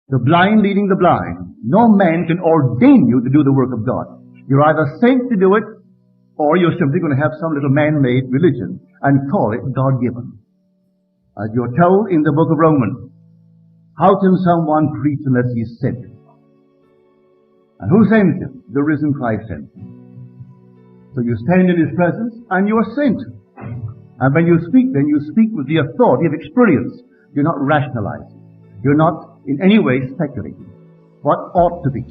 The blind leading the blind. No man can ordain you to do the work of God. You're either sent to do it, or you're simply going to have some little man-made religion and call it God-given. As you're told in the book of Romans, how can someone preach unless he's sent? And who sends him? The risen Christ sends him. So you stand in his presence and you are sent. And when you speak, then you speak with the authority of experience. You're not rationalizing. You're not in any way speculating what ought to be.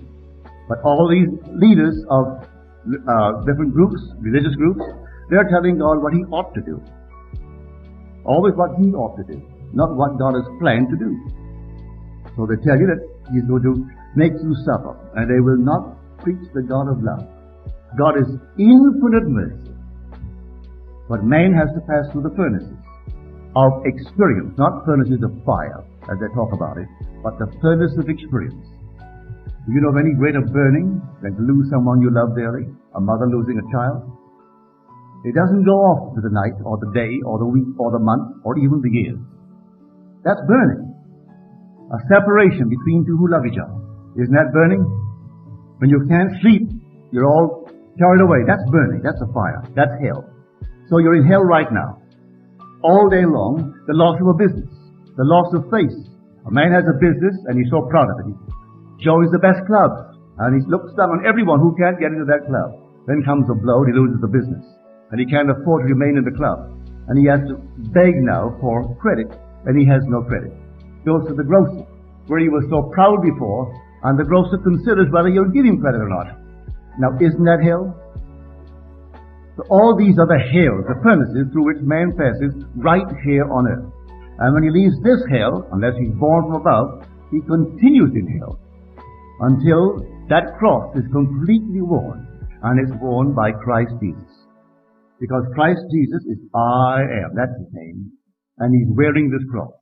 But all these leaders of different groups, religious groups, they're telling God what he ought to do. Always what he ought to do, not what God has planned to do. So they tell you that he's going to make you suffer, and they will not preach the God of love. God is infinite mercy. But man has to pass through the furnaces of experience, not furnaces of fire, as they talk about it, but the furnace of experience. Do you know of any greater burning than to lose someone you love dearly? A mother losing a child? It doesn't go off for the night, or the day, or the week, or the month, or even the year. That's burning. A separation between two who love each other. Isn't that burning? When you can't sleep, you're all carried away. That's burning. That's a fire. That's hell. So you're in hell right now. All day long, the loss of a business, the loss of face. A man has a business and he's so proud of it. He joins the best clubs and he looks down on everyone who can't get into that club. Then comes a blow and he loses the business. And he can't afford to remain in the club. And he has to beg now for credit, and he has no credit. Goes to the grocer, where he was so proud before, and the grocer considers whether he'll give him credit or not. Now, isn't that hell? So all these are the hells, the furnaces through which man passes right here on earth. And when he leaves this hell, unless he's born from above, he continues in hell until that cross is completely worn, and it's worn by Christ Jesus. Because Christ Jesus is I am, that's his name, and he's wearing this cross.